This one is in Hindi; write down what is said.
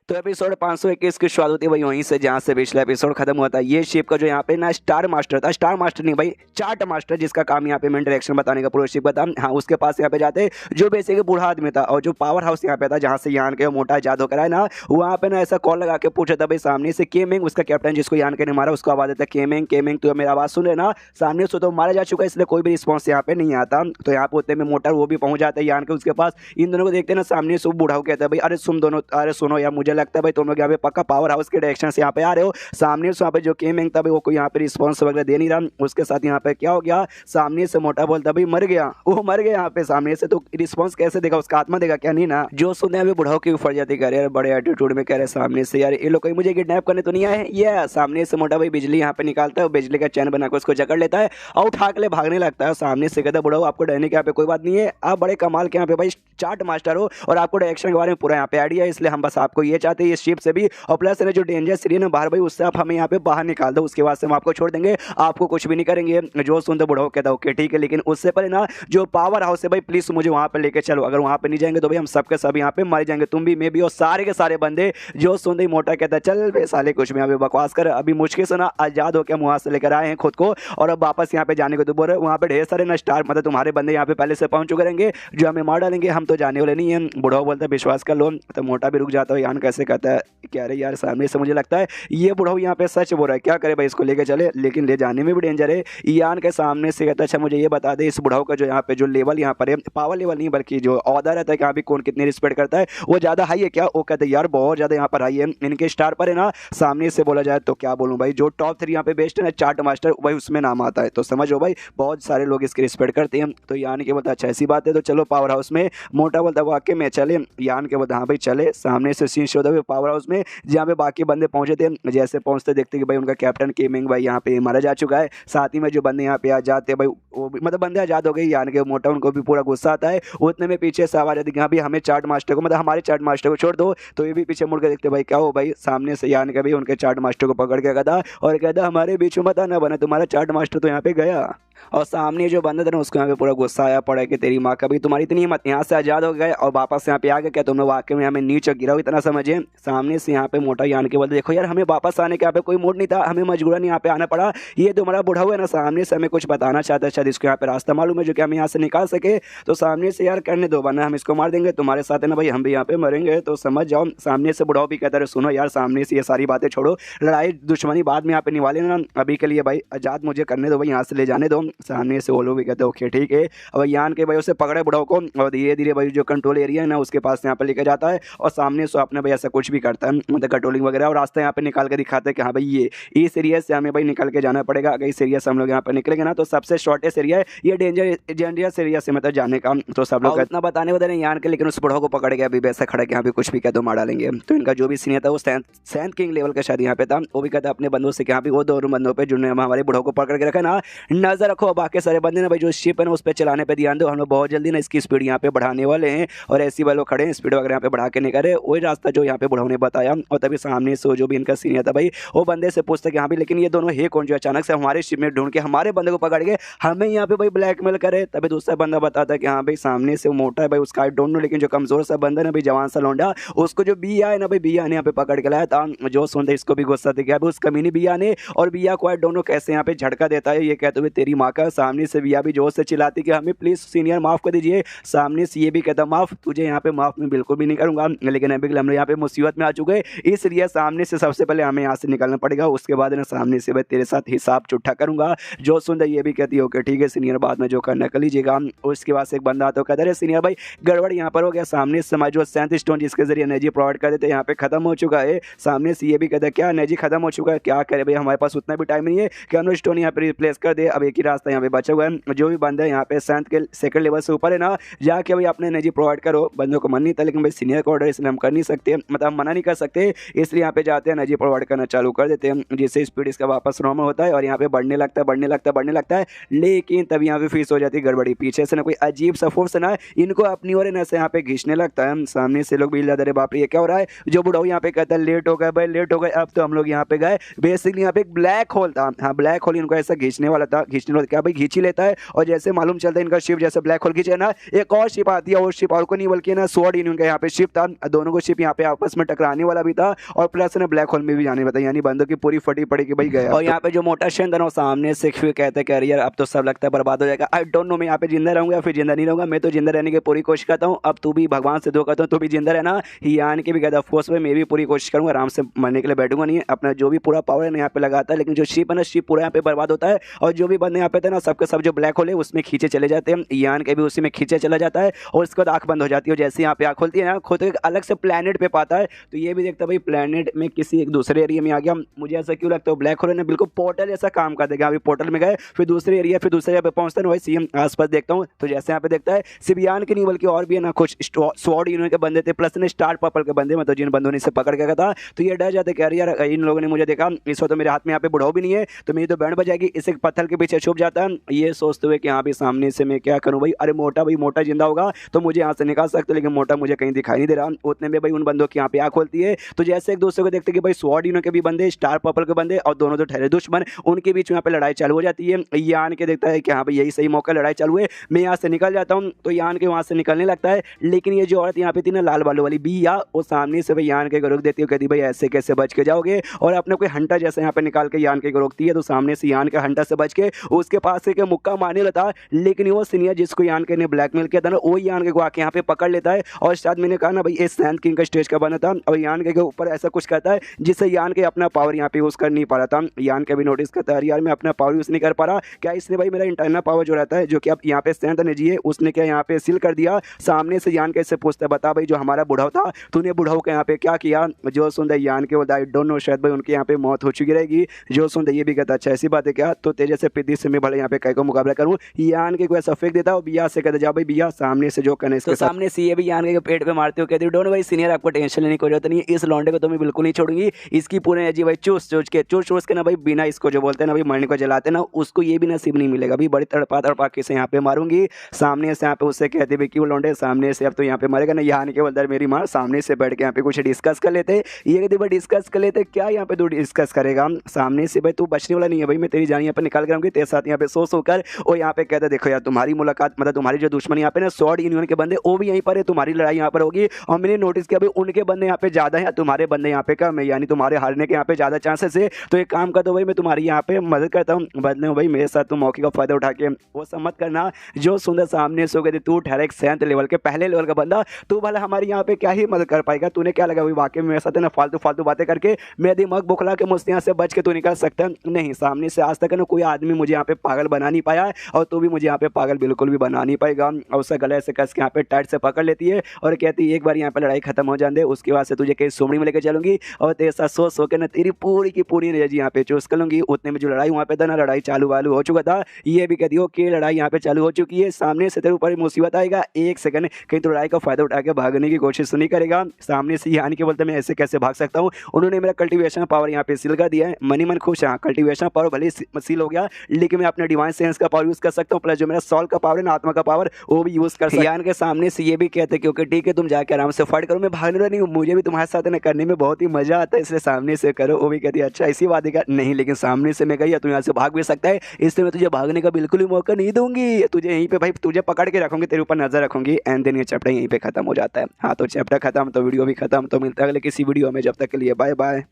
तो एपिसोड 521 की शुरुआत होती है भाई वहीं से जहाँ से पिछला एपिसोड खत्म हुआ था। ये शिप का जो यहाँ पे ना स्टार मास्टर था, स्टार मास्टर नहीं भाई चार्ट मास्टर, जिसका काम यहाँ पे मेन डायरेक्शन बताने का पूरा शिप का था। हाँ, उसके पास यहाँ पे जाते जो बेसिक बूढ़ा आदमी था और जो पावर हाउस यहाँ पे था जहाँ से यान के मोटा आजाद होकर आया ना, वहाँ पे ना ऐसा कॉल लगा के पूछा था भाई सामने से केमिंग, उसका कैप्टन जिसको यान के ने मारा, उसको आवाज देता केमिंग केमिंग तो मेरा आवाज सुन रहे ना, सामने से तो मारा जा चुका है इसलिए कोई भी रिस्पॉन्स यहाँ पे नहीं आता। तो यहाँ पे उतने में मोटर वो भी पहुंच जाता है यान के उसके पास। इन दोनों को देखते ना सामने से बूढ़ा कहता है भाई अरे सुन दोनों, अरे सुनो यार मुझे लगता है भाई तुम लोग यहाँ पे पक्का पावर हाउस के डायरेक्शन से यहाँ पे आ रहे हो। सामने से वहाँ पे जो केमिंग था भाई वो कोई यहाँ पे रिस्पॉन्स वगैरह दे नहीं रहा। उसके साथ यहाँ पे क्या हो गया, सामने से मोटा बोलता भाई मर गया, वो मर गया यहाँ पे सामने से, तो रिस्पॉन्स कैसे देगा, उसका आत्मा देगा क्या, नहीं ना। जो सुनने अभी बुढ़ाओ की ऊपर जाती कह रहे यार बड़े एटीट्यूड में कह रहे सामने से यार ये लोग कहीं मुझे किडनैप करने तो नहीं आए। ये सामने से मोटा भाई बिजली यहाँ पे निकालता है, बिजली का चैन बनाकर उसको जकड़ लेता है और उठा के भागने लगता है। सामने से कहता है बुढ़ाओ आपको डरने के यहाँ पे कोई बात नहीं है, आप बड़े कमाल के यहाँ पे भाई चार्ट मास्टर हो और आपको डायरेक्शन के बारे में पूरा यहाँ पे आइडिया है, इसलिए हम बस आपको ये चाहते हैं ये शिप से भी और प्लस जो डेंजर सीरीन है बाहर भाई उससे आप हमें यहाँ पे बाहर निकाल दो, उसके बाद से हम आपको छोड़ देंगे, आपको कुछ भी नहीं करेंगे। जो सुनते बुढ़ाओ कहता है ओके ठीक है, लेकिन उससे पहले ना जो पावर हाउस है भाई प्लीज मुझे वहां पे लेके चलो, अगर वहां पे नहीं जाएंगे तो भाई हम सबके सब यहाँ पे मर जाएंगे, तुम भी मैं भी और सारे के सारे बंदे। जो सुनते ही मोटा कहता है चल बे साले कुछ भी यहाँ पे बकवास कर, अभी मुश्किल से ना आजाद होकर हम वहां से लेकर आए हैं खुद को और अब वापस यहाँ पे जाने को तो बोल रहे वहाँ पे ढेर सारे ना स्टार मतलब तुम्हारे बंदे यहाँ पे पहले से पहुंच चुके रहेंगे जो हमें मार डालेंगे, हम तो जाने वाले नहीं है। बुढ़ाओ बोलता है विश्वास कर लो, तो मोटा भी रुक जाता है। यान कैसे कहता है क्या रे यार सामने से मुझे लगता है ये बुढ़ाओ यहाँ पे सच बोल रहा है, क्या करे भाई इसको लेके चले, लेकिन ले जाने में भी डेंजर है। यान के सामने से कहता है अच्छा मुझे ये बता दे इस बुढ़ाओ का जो यहाँ पे जो लेवल यहाँ पर है, पावर लेवल नहीं बल्कि जो ऑर्डर रहता है कि यहाँ भी कौन कितनी रिस्पेक्ट करता है वो ज्यादा हाई है क्या। वो कहते हैं यार बहुत ज्यादा यहाँ पर हाई है, इनके स्टार पर है ना। सामने से बोला जाए तो क्या बोलूँ भाई, जो टॉप 3 यहाँ पे बेस्ट है ना चार्ट मास्टर भाई उसमें नाम आता है, तो समझो भाई बहुत सारे लोग इसकी रिस्पेक्ट करते हैं। तो यान के बोलता अच्छा ऐसी बात है तो चलो पावर हाउस में। मोटा बोलता वाकई में चले, यान के बोलता हाँ भाई चले। सामने से सीन होता है पावर हाउस में जहाँ पे बाकी बंदे पहुंचे थे, जैसे पहुंचते देखते कि भाई उनका कैप्टन केमिंग भाई यहाँ पे मारा जा चुका है, साथ ही में जो बंदे यहाँ पे आ जाते हैं भाई वो भी मतलब बंदे आजाद हो गए। यान के मोटा उनको भी पूरा गुस्सा आता है, उतने में पीछे से आवाज आती है भी हमें चार्ट मास्टर को मतलब हमारे चार्ट मास्टर को छोड़ दो। तो ये भी पीछे मुड़ के देखते भाई क्या हो भाई, सामने से यान के भी उनके चार्ट मास्टर को पकड़ के कहता और कहता हमारे बीच में मत आना बना, तुम्हारा चार्ट मास्टर तो यहाँ पे गया। और सामने जो बंदा था ना उसको यहाँ पे पूरा गुस्सा आया पड़ा कि तेरी माँ का भी तुम्हारी इतनी हिम्मत, यहाँ से आजाद हो गए और वापस यहाँ पे आ गए क्या तुमने वाकई में हमें नीचे गिरा हो इतना समझे। सामने से यहाँ पे मोटा यान के बोलते देखो यार हमें वापस आने के यहाँ पे कोई मूड नहीं था, हमें मजबूरन यहाँ पे आना पड़ा, ये तुम्हारा बुढ़ा हुआ है ना सामने से हमें कुछ बताना चाहता है, शायद इसको यहाँ पे रास्ता मालूम है जो कि हम यहाँ से निकाल सके। तो सामने से यार करने दो वरना हम इसको मार देंगे, तुम्हारे साथ है ना भाई हम भी यहाँ पे मरेंगे, तो समझ जाओ। सामने से बुढ़ाओ भी कहता है सुनो यार सामने से ये सारी बातें छोड़ो, लड़ाई दुश्मनी बाद में यहाँ पे निवाले ना, अभी के लिए भाई आजाद मुझे करने दो भाई, यहाँ से ले जाने दो। सामने से वो लोग भी कहते ओके ठीक है। अब यान के भाई उसे पकड़े बुढ़ाओ को और धीरे धीरे भाई जो कंट्रोल एरिया है ना उसके पास यहाँ पे लेकर जाता है और सामने से अपने भाई ऐसा कुछ भी करता है मतलब कंट्रोलिंग वगैरह और रास्ता यहाँ पे निकाल के दिखाते हैं कि हाँ भाई ये इस एरिया से हमें भाई निकल के जाना पड़ेगा, अगर इस एरिया से हम लोग यहाँ पे निकलेंगे ना तो सबसे शॉर्टेस्ट एरिया है ये डेंजरस एरिया से मतलब जाने का। तो सब लोग इतना बताने बता रहे यान के, लेकिन उस बुढ़ाओ को पकड़ के अभी वैसा खड़ा कि यहाँ पे कुछ भी कहते मार डालेंगे। तो इनका जो भी सीनियर था वो सैंथ किंग लेवल का शायद यहाँ पे था, वो भी कहता अपने बंदों से कि यहाँ पे वो दोनों बंदों पे जिन्होंने हमारे बुढ़ाओ को पकड़ के रखा ना नजर रखो, बाकी सारे बंदे ना भाई जो शिप है ना उस पर चलाने पे ध्यान दो, हम लोग बहुत जल्दी ना इसकी स्पीड यहाँ पे बढ़ाने वाले हैं और ऐसी वाले खड़े हैं स्पीड वगैरह यहाँ पे बढ़ा के नहीं करे, वही रास्ता जो यहाँ पे बुढ़ाओ ने बताया। और तभी सामने से जो भी इनका सीनियर था भाई वो बंदे से पूछता कि यहाँ पे लेकिन ये दोनों है कौन जो अचानक से हमारे शिप में ढूंढ के हमारे बंदे को पकड़ के हमें यहाँ पे भाई ब्लैकमेल करे। तभी दूसरा बंदा बताता है कि हाँ भाई सामने से मोटा है भाई उसका आई डोंट नो, लेकिन जो कमजोर सा बंदा ना भाई जवान सा लौंडा उसको जो बिया है ना भाई बिया ने यहाँ पे पकड़ के लाया था। जो सुनते इसको भी गुस्सा दिखा उस कमीनी बिया ने और बिया को आई डोंट नो कैसे यहाँ पे झटका देता है, ये कहते हुए तेरी माँ का। सामने से बिया भी जोर से चिल्लाती कि हमें प्लीज सीनियर माफ कर दीजिए। सामने से ये भी कहता माफ तुझे यहाँ पे माफ मैं बिल्कुल भी नहीं करूंगा, लेकिन अभी हम यहाँ पे मुसीबत में आ चुके हैं इसलिए सामने से सबसे पहले हमें यहाँ से निकलना पड़ेगा, उसके बाद ना सामने से मैं तेरे साथ हिसाब चुट्ठा करूंगा। जो सुंदर ये भी कहती है ओके ठीक है सीनियर बाद में जो करना कर लीजिएगा। उसके बाद से एक बंदा तो कहता है सीनियर भाई गड़बड़ यहाँ पर हो गया, सामने से हमारे जो 37 स्टोन जिसके जरिए एनर्जी प्रोवाइड कर देते यहाँ पे खत्म हो चुका है। सामने से ये भी कहता है क्या एनर्जी खत्म हो चुका है, क्या करे भाई हमारे पास उतना भी टाइम नहीं है कि हम स्टोन यहाँ पे रिप्लेस कर दे, अब एक ही रास्ता यहाँ पे बचा हुआ है। जो भी बंदा यहाँ पे 7 के सेकंड लेवल से ऊपर है ना जाके भाई अपने एनर्जी प्रोवाइड करो, बंदों को मन नहीं था लेकिन भाई सीनियर का ऑर्डर इसलिए हम कर नहीं सकते मतलब हम मना नहीं कर सकते, इसलिए यहाँ पे जाते हैं एनर्जी प्रोवाइड करना चालू कर देते हैं जिससे स्पीड इसका वापस नॉर्मल होता है और यहाँ पे बढ़ने लगता है बढ़ने लगता है बढ़ने लगता है। लेकिन तब यहाँ पे फिक्स हो जाती है गड़बड़ी, पीछे से ना कोई अजीब सा फोर्स ना इनको अपनी ओर ऐसे यहाँ पे खींचने लगता है। सामने से लोग भी अरे बाप रे ये क्या हो रहा है। जो बुढ़ाऊ यहाँ पे कहता है लेट हो गए भाई लेट हो गए, अब तो हम लोग यहाँ पे गए बेसिकली यहाँ पे एक ब्लैक होल था, हाँ ब्लैक होल इनको ऐसा खींचने वाला था तो क्या भाई खींच ही लेता है। और जैसे मालूम चलता है इनका शिप जैसे ब्लैक होल खींचे ना, एक और शिप आती है, और शिप और को नहीं बल्कि ना स्वॉर्ड यूनियन का यहाँ पे शिप था। दोनों को शिप यहाँ पे आपस में टकराने वाला भी था और प्लस ना ब्लैक होल में भी जाने वाला था, यानी बंदों की पूरी फटी पड़ी कि भाई गया। और यहाँ पे जो मोटा शेन था ना सामने से कहते हैं कैरियर अब तो सब लगता है बर्बाद हो जाएगा। आई डोंट नो मैं यहाँ पे जिंदा रहूंगा या फिर जिंदा नहीं रहूंगा। मैं तो जिंदा रहने की पूरी कोशिश करता हूँ। अब तू भी भगवान से दुआ करता हूँ, तू भी जिंदा रहना। यान के भी कहता फोर्स में मैं भी पूरी कोशिश करूंगा, आराम से मरने के लिए बैठूंगा नहीं, अपना जो भी पूरा पावर है ना यहाँ पे लगाता है। लेकिन जो शिप है ना, शिप पूरा यहाँ पे बर्बाद होता है और जो भी बंदे यहाँ पे थे ना सबके सब जो ब्लैक होल है उसमें खींचे चले जाते हैं। यान के भी उसी में खींचे चला जाता है और उसके बाद आंख बंद हो जाती है। जैसे यहाँ पे आंख खोलती है ना, खुद एक अलग से प्लेनेट पे पाता है। तो ये भी देखता है भाई प्लेनेट में किसी एक दूसरे एरिया में आ गया। मुझे ऐसा क्यों लगता है ब्लैक होल ने बिल्कुल पोर्टल ऐसा काम कर देगा। अभी पोर्टल में गए फिर दूसरे एरिया फिर दूसरे जगह पे पहुंचते हैं, वही सीएम आसपास देखता हूँ। तो जैसे यहाँ पे देखता है सिर्फ यान के नहीं बल्कि और भी है ना कुछ स्वॉर्ड यूनियन के बंदे थे, प्लस ने स्टार पर्पल के बंदे, मतलब जिन बंदों ने इसे पकड़ के था। तो ये डर जाते कह रही यार इन लोगों ने मुझे देखा, इस वक्त तो मेरे हाथ में यहाँ पे बुढ़ाओ भी नहीं है तो मेरी तो बैंड बजाएगी। इसे पत्थर के पीछे छुप जाता है ये सोचते हुए कि यहाँ पे सामने से मैं क्या करूँ भाई। अरे मोटा भाई मोटा जिंदा होगा तो मुझे यहाँ से निकाल सकते, लेकिन मोटा मुझे कहीं दिखाई नहीं दे रहा। उतने में भाई उन बंदों की यहाँ पे आँख खोलती है। तो जैसे एक दूसरे को देखते कि भाई स्वॉर्ड यूनियन के भी बंदे, स्टार पर्पल के बंदे और दोनों तो ठहरे दुश्मन, उनके बीच में यहाँ पे लड़ाई चालू हो जाती है। यान के देखता है कि हाँ भाई यही सही मौका, लड़ाई चालू है, मैं यहाँ से निकल जाता हूँ। तो यान के वहाँ से निकलने लगता है। लेकिन ये जो औरत यहाँ पे थी ना लाल बालों वाली बिया, वो सामने से भाई यान के रोक देती है, कहती भाई ऐसे कैसे बच के जाओगे, और अपने कोई हंटर जैसे यहाँ पे निकाल के यान के रोकती है। तो सामने से यान के हंटर से बच के उसके पास से मुक्का मारने लगा। लेकिन वो सीनियर जिसको यान के ने ब्लैकमेल किया था ना, वो यान के आके यहाँ पे पकड़ लेता है। और शायद मैंने कहा ना भाई ये सैंड किंग का स्टेज का बना था और यान के ऊपर ऐसा कुछ करता है जिससे यान के अपना पावर यहाँ पे यूज कर नहीं पा रहा था। यान के भी नोटिस करता है यार मैं अपना पावर यूज नहीं कर पा रहा, क्या इसने भाई मेरा इंटरनल पावर जो रहता है जो कि अब यहाँ पे सैंड एनर्जी है उसने क्या यहाँ पे सील कर दिया। सामने से यान कैसे पूछता है बता भाई जो हमारा बुढ़ाऊ था तूने बुढ़ाऊ के यहाँ पे क्या किया। जो सुनते यान के बोलता है डोंट नो, शायद भाई उनके यहाँ पे मौत हो चुकी रहेगी। जो सुनते ये भी कहता अच्छा ऐसी बात है क्या, तो तेजे से पिद्दी से मैं भले यहाँ पे कई को मुकाबला करूँ। यान के कोई ऐसा फेंक देता है और बिया से कहता जा भाई बिया सामने से जो करने इसके सामने से ये भी यान के पेट पे मारते हो, कहती डोंट भाई सीनियर आपको टेंशन लेने की जरूरत नहीं है, इस लौंडे को तो मैं बिल्कुल नहीं छोड़ूंगी। इसकी पूरी एनर्जी भाई चूस चूस के ना भाई बिना इसको जो बोलते हैं ना भाई मरने को जलाते ना, उसको ये भी नसीब नहीं मिलेगा भाई, बड़ी तड़पा के से यहाँ पे मारूंगी। सामने से यहाँ पे उससे कहते भाई क्यों लौंडे सामने से अब तो यहाँ पे मरेगा ना। यान के बोलता मेरी माँ सामने से बैठ के यहाँ पे कुछ डिस्कस कर लेते। ये कहते भाई डिस्कस कर लेते क्या यहाँ पे तू डिस्कस करेगा सामने से, भाई तू बचने वाला नहीं है भाई, मैं तेरी जान यहाँ पे निकाल कर आऊंगी तेरे साथ यहाँ पे सो कर। और यहाँ पे कहता देखो यार तुम्हारी मुलाकात मतलब तुम्हारी जो दुश्मन यहाँ पे ना स्वॉर्ड यूनियन के बंदे वो भी यहीं पर है, तुम्हारी लड़ाई यहाँ पर होगी। और मैंने नोटिस किया भाई उनके बंदे यहाँ पे ज्यादा है, तुम्हारे बंदे यहाँ पे कम है, यानी तुम्हारे हारने के यहाँ पे ज्यादा चांसेस है। तो एक काम कर दो भाई मैं तुम्हारी यहाँ पे मदद करता हूँ, बदले में भाई मेरे साथ तुम मौके का फायदा उठा के वो सब मत करना। जो सुंदर सामने सो गए तू ठहरे 7th लेवल के पहले लेवल का बंदा, तू भला हमारी यहाँ पे क्या ही मदद कर पाएगा। तूने क्या लगा भाई वाकई में मेरे साथ है ना फालतू बातें करके मेरा दिमाग बुखला के मुझसे यहाँ से बच के तू निकल सकता नहीं। सामने से आज तक ना कोई आदमी मुझे यहाँ पे पागल बना नहीं पाया और तू भी मुझे यहाँ पे पागल बिल्कुल भी बना नहीं पाएगा। और उसका गले से कस के यहाँ पे टाइट से पकड़ लेती है और कहती है एक बार यहाँ पे लड़ाई खत्म हो जाने दे उसके बाद से तुझे कहीं सुमड़ी में लेकर चलूंगी और तेरे साथ सो के ना तेरी पूरी की पूरी एनर्जी यहाँ पे चूज कर लूंगी। उतने में जो लड़ाई वहाँ पे था ना लड़ाई चालू वालू हो चुका था। ये भी कहती हो कि लड़ाई यहाँ पे चालू हो चुकी है, सामने से तेरे ऊपर मुसीबत आएगा, एक सेकंड कहीं तो लड़ाई का फायदा उठा के भागने की कोशिश नहीं करेगा। सामने से यानी के बोलते मैं ऐसे कैसे भाग सकता हूँ, उन्होंने मेरा कल्टीवेशन पावर यहाँ पे सील कर दिया है। मनी मन खुश है, कल्टीवेशन पावर भले सील हो गया लेकिन मैं अपने डिवाइन सेंस का पावर यूज कर सकता हूँ, प्लस जो मेरा सॉल का पावर है ना आत्मा का पावर वो भी यूज कर सकता हूं। यान के सामने से ये भी कहते क्योंकि ठीक है तुम जाके आराम से फाइट करो, मैं भागने वाला नहीं हूँ, मुझे भी तुम्हारे साथ ना करने में बहुत ही मजा आता है इसलिए सामने से करो। वो भी कहती है अच्छा इसी बात है नहीं, लेकिन सामने से मैं गई तुम यहाँ से भाग भी सकता है इसलिए मैं तुझे भागने का बिल्कुल ही मौका नहीं दूंगी, तुझे यहीं पे भाई तुझे पकड़ के रखूंगी, तेरे ऊपर नजर रखूंगी। एंड देन ये चैप्टर यहीं पे खत्म हो जाता है। हाँ तो चैप्टर खत्म तो वीडियो भी खत्म, तो मिलता है अगले किसी वीडियो में, जब तक के लिए बाय बाय।